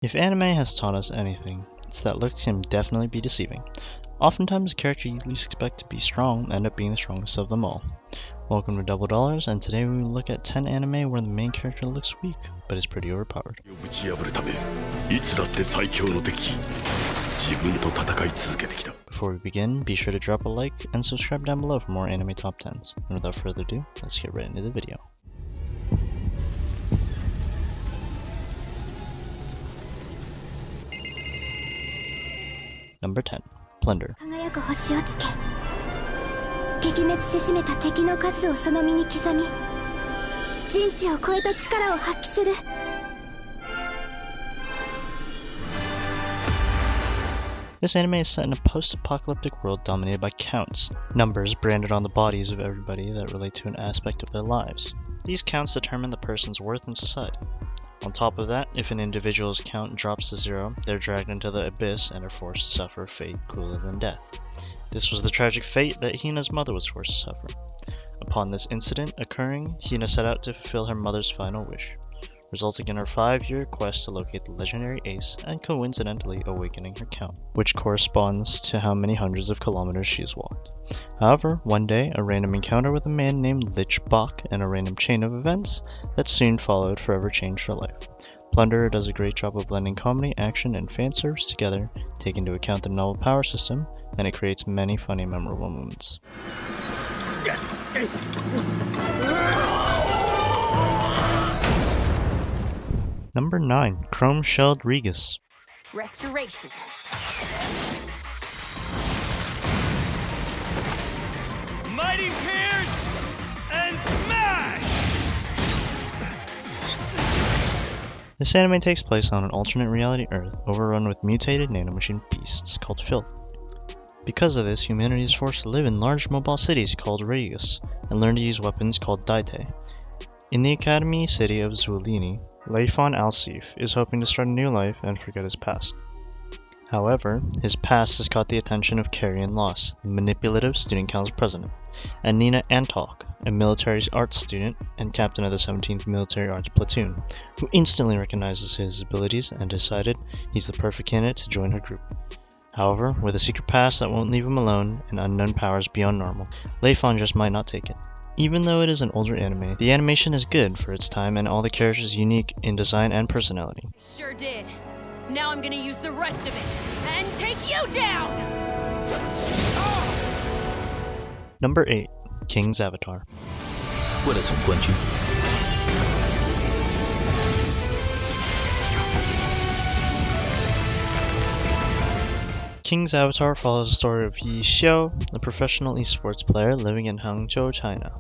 If anime has taught us anything, it's that looks can definitely be deceiving. Oftentimes, the character you least expect to be strong end up being the strongest of them all. Welcome to DoubleDollars, and today we will look at 10 anime where the main character looks weak, but is pretty overpowered. Before we begin, be sure to drop a like and subscribe down below for more anime top 10s. And without further ado, let's get right into the video. Number 10. Plunder. This anime is set in a post-apocalyptic world dominated by counts, numbers branded on the bodies of everybody that relate to an aspect of their lives. These counts determine the person's worth in society. On top of that, if an individual's count drops to 0, they're dragged into the abyss and are forced to suffer a fate cooler than death. This was the tragic fate that Hina's mother was forced to suffer. Upon this incident occurring, Hina set out to fulfill her mother's final wish, resulting in her 5-year quest to locate the legendary ace and coincidentally awakening her count, which corresponds to how many hundreds of kilometers she has walked. However, one day, a random encounter with a man named Lich Bach and a random chain of events that soon followed forever changed her life. Plunder does a great job of blending comedy, action, and fan service together, taking into account the novel power system, and it creates many funny, memorable moments. Number 9. Chrome-Shelled Regus. Restoration. Mighty Pierce and Smash! This anime takes place on an alternate reality Earth overrun with mutated nanomachine beasts called Filth. Because of this, humanity is forced to live in large mobile cities called Regus and learn to use weapons called Daite. In the academy city of Zulini, Leifon Alsif is hoping to start a new life and forget his past. However, his past has caught the attention of Carrion Loss, the manipulative student council president, and Nina Antalk, a military arts student and captain of the 17th Military Arts Platoon, who instantly recognizes his abilities and decided he's the perfect candidate to join her group. However, with a secret past that won't leave him alone and unknown powers beyond normal, Leifon just might not take it. Even though it is an older anime, the animation is good for its time and all the characters unique in design and personality. Sure did. Now I'm gonna use the rest of it and take you down! Number 8. King's Avatar. King's Avatar follows the story of Yi Xiao, a professional esports player living in Hangzhou, China.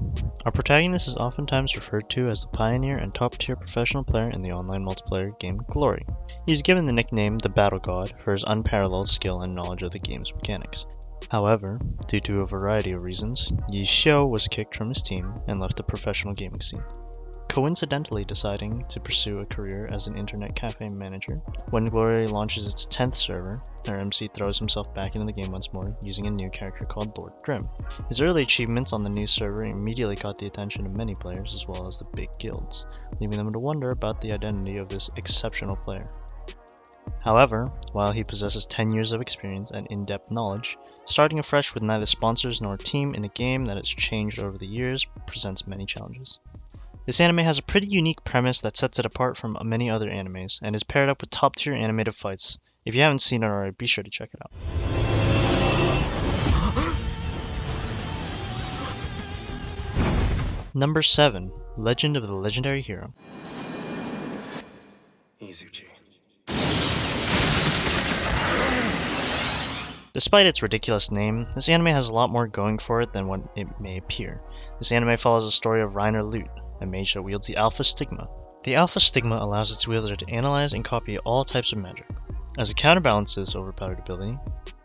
Our protagonist is oftentimes referred to as the pioneer and top-tier professional player in the online multiplayer game Glory. He is given the nickname the Battle God for his unparalleled skill and knowledge of the game's mechanics. However, due to a variety of reasons, Yi Xiao was kicked from his team and left the professional gaming scene, coincidentally deciding to pursue a career as an internet cafe manager. When Glory launches its 10th server, our MC throws himself back into the game once more, using a new character called Lord Grimm. His early achievements on the new server immediately caught the attention of many players as well as the big guilds, leaving them to wonder about the identity of this exceptional player. However, while he possesses 10 years of experience and in-depth knowledge, starting afresh with neither sponsors nor team in a game that has changed over the years presents many challenges. This anime has a pretty unique premise that sets it apart from many other animes, and is paired up with top-tier animated fights. If you haven't seen it already, be sure to check it out. Number 7. Legend of the Legendary Hero. Despite its ridiculous name, this anime has a lot more going for it than what it may appear. This anime follows the story of Reiner Lute, a mage that wields the Alpha Stigma. The Alpha Stigma allows its wielder to analyze and copy all types of magic. As a counterbalance to this overpowered ability,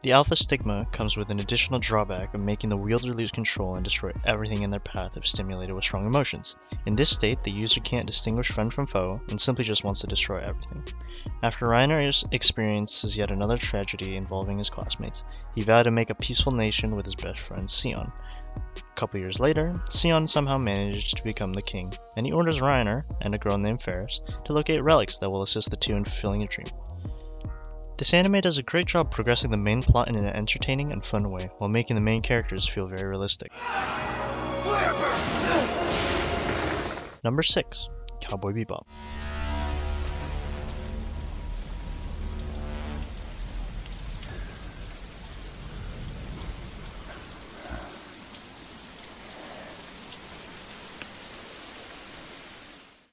the Alpha Stigma comes with an additional drawback of making the wielder lose control and destroy everything in their path if stimulated with strong emotions. In this state, the user can't distinguish friend from foe and simply just wants to destroy everything. After Reiner experiences yet another tragedy involving his classmates, he vowed to make a peaceful nation with his best friend Sion. A couple years later, Sion somehow manages to become the king, and he orders Reiner and a girl named Ferris to locate relics that will assist the two in fulfilling a dream. This anime does a great job progressing the main plot in an entertaining and fun way, while making the main characters feel very realistic. Number 6. Cowboy Bebop.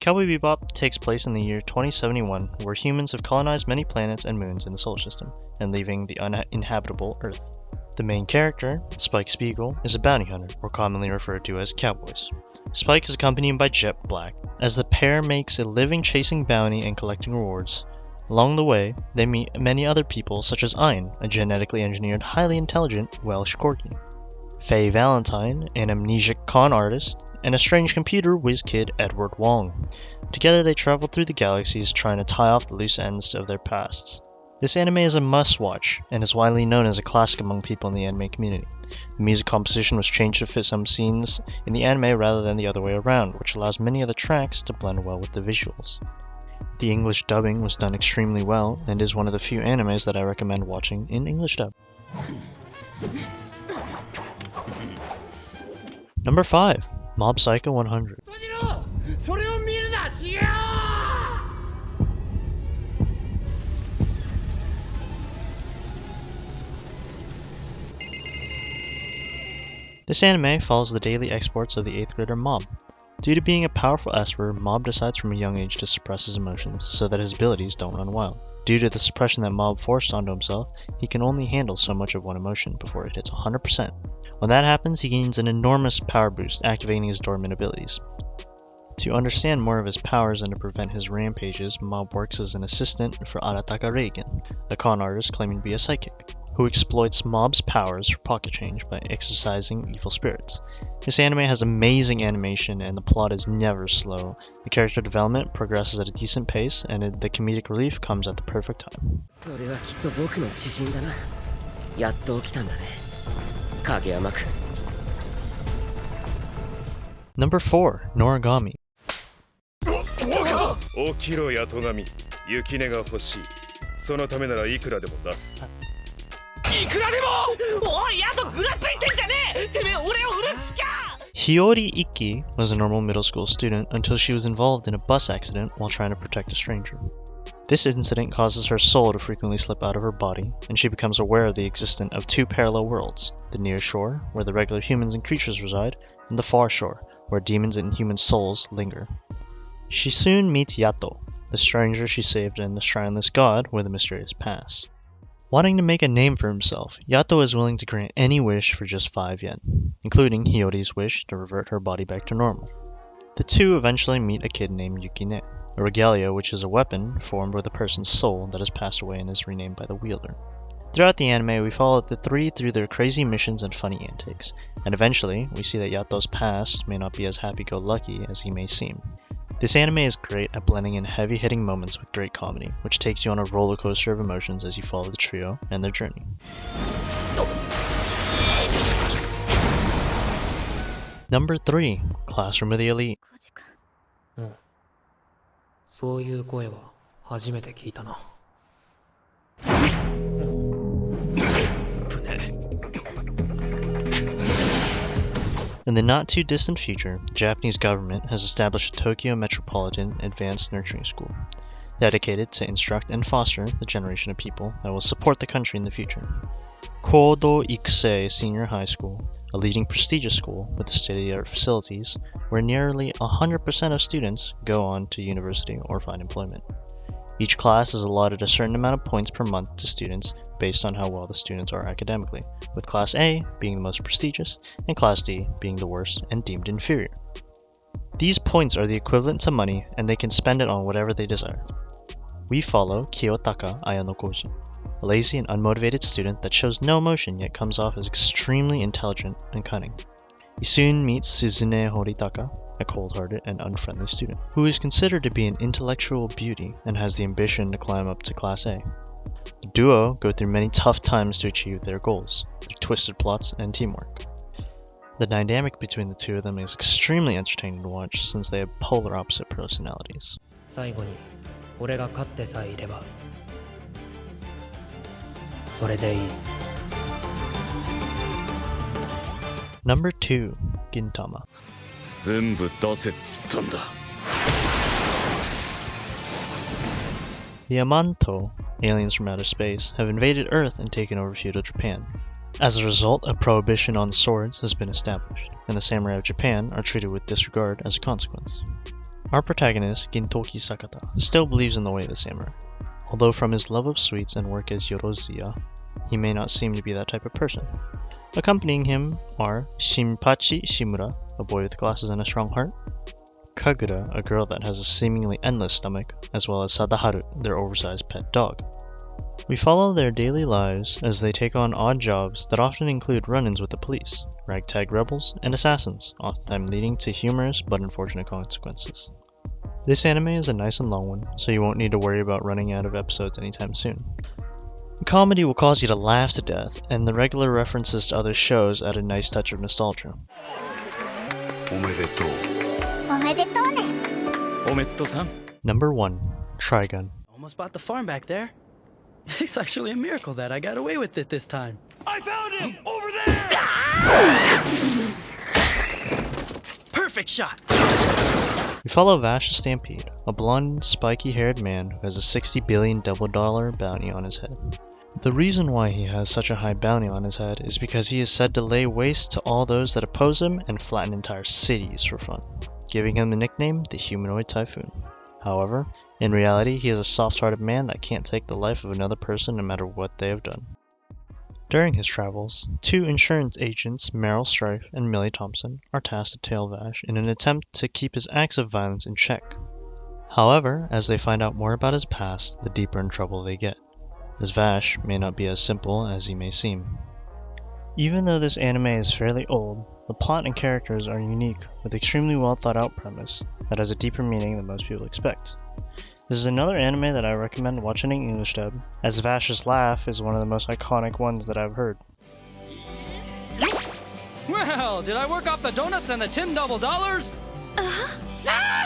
Cowboy Bebop takes place in the year 2071, where humans have colonized many planets and moons in the solar system, and leaving the uninhabitable Earth. The main character, Spike Spiegel, is a bounty hunter, or commonly referred to as cowboys. Spike is accompanied by Jet Black, as the pair makes a living chasing bounty and collecting rewards. Along the way, they meet many other people such as Ein, a genetically engineered, highly intelligent Welsh corgi, Faye Valentine, an amnesiac con artist, and a strange computer whiz kid Edward Wong. Together they travel through the galaxies trying to tie off the loose ends of their pasts. This anime is a must-watch, and is widely known as a classic among people in the anime community. The music composition was changed to fit some scenes in the anime rather than the other way around, which allows many of the tracks to blend well with the visuals. The English dubbing was done extremely well, and is one of the few animes that I recommend watching in English dub. Number 5. Mob Psycho 100. This anime follows the daily exploits of the 8th grader Mob. Due to being a powerful Esper, Mob decides from a young age to suppress his emotions so that his abilities don't run wild. Due to the suppression that Mob forced onto himself, he can only handle so much of one emotion before it hits 100%. When that happens, he gains an enormous power boost, activating his dormant abilities. To understand more of his powers and to prevent his rampages, Mob works as an assistant for Arataka Reigen, a con artist claiming to be a psychic, who exploits Mob's powers for pocket change by exorcising evil spirits. This anime has amazing animation and the plot is never slow. The character development progresses at a decent pace and the comedic relief comes at the perfect time. Number 4. Noragami. Hiyori Ikki was a normal middle school student until she was involved in a bus accident while trying to protect a stranger. This incident causes her soul to frequently slip out of her body, and she becomes aware of the existence of two parallel worlds, the near shore, where the regular humans and creatures reside, and the far shore, where demons and human souls linger. She soon meets Yato, the stranger she saved and the shrineless god with a mysterious past. Wanting to make a name for himself, Yato is willing to grant any wish for just 5 yen, including Hiyori's wish to revert her body back to normal. The two eventually meet a kid named Yukine, a regalia which is a weapon formed with a person's soul that has passed away and is renamed by the wielder. Throughout the anime, we follow the three through their crazy missions and funny antics, and eventually, we see that Yato's past may not be as happy-go-lucky as he may seem. This anime is great at blending in heavy-hitting moments with great comedy, which takes you on a roller coaster of emotions as you follow the trio and their journey. Number 3. Classroom of the Elite. そういう声は初めて聞いたな。In the not-too-distant future, the Japanese government has established a Tokyo Metropolitan Advanced Nurturing School, dedicated to instruct and foster the generation of people that will support the country in the future. Kodo Ikusei Senior High School, a leading prestigious school with state-of-the-art facilities where nearly 100% of students go on to university or find employment. Each class is allotted a certain amount of points per month to students based on how well the students are academically, with Class A being the most prestigious and Class D being the worst and deemed inferior. These points are the equivalent to money and they can spend it on whatever they desire. We follow Kiyotaka Ayanokoji, a lazy and unmotivated student that shows no emotion yet comes off as extremely intelligent and cunning. He soon meets Suzune Horitaka, a cold-hearted and unfriendly student, who is considered to be an intellectual beauty and has the ambition to climb up to Class A. The duo go through many tough times to achieve their goals, through twisted plots and teamwork. The dynamic between the two of them is extremely entertaining to watch since they have polar opposite personalities. 最後に俺が勝ってさえいればそれでいい。 Number 2, Gintama. 全部出せっつったんだ。 The Amanto, aliens from outer space, have invaded Earth and taken over feudal Japan. As a result, a prohibition on swords has been established, and the samurai of Japan are treated with disregard as a consequence. Our protagonist, Gintoki Sakata, still believes in the way of the samurai. Although from his love of sweets and work as Yorozuya, he may not seem to be that type of person. Accompanying him are Shinpachi Shimura, a boy with glasses and a strong heart, Kagura, a girl that has a seemingly endless stomach, as well as Sadaharu, their oversized pet dog. We follow their daily lives as they take on odd jobs that often include run-ins with the police, ragtag rebels, and assassins, oftentimes leading to humorous but unfortunate consequences. This anime is a nice and long one, so you won't need to worry about running out of episodes anytime soon. The comedy will cause you to laugh to death, and the regular references to other shows add a nice touch of nostalgia. おめでとう。おめでとうね。おめっとさん。 Number 1, Trigun. Almost bought the farm back there. It's actually a miracle that I got away with it this time. I found him! Over there! Perfect shot! We follow Vash the Stampede, a blonde, spiky-haired man who has a $60 billion double-dollar bounty on his head. The reason why he has such a high bounty on his head is because he is said to lay waste to all those that oppose him and flatten entire cities for fun, giving him the nickname the Humanoid Typhoon. However, in reality, he is a soft-hearted man that can't take the life of another person no matter what they have done. During his travels, 2 insurance agents, Meryl Strife and Millie Thompson, are tasked to tail Vash in an attempt to keep his acts of violence in check. However, as they find out more about his past, the deeper in trouble they get, as Vash may not be as simple as he may seem. Even though this anime is fairly old, the plot and characters are unique with extremely well thought out premise that has a deeper meaning than most people expect. This is another anime that I recommend watching in English dub, as Vash's laugh is one of the most iconic ones that I've heard. Well, did I work off the donuts and the $10 double dollars? Uh-huh.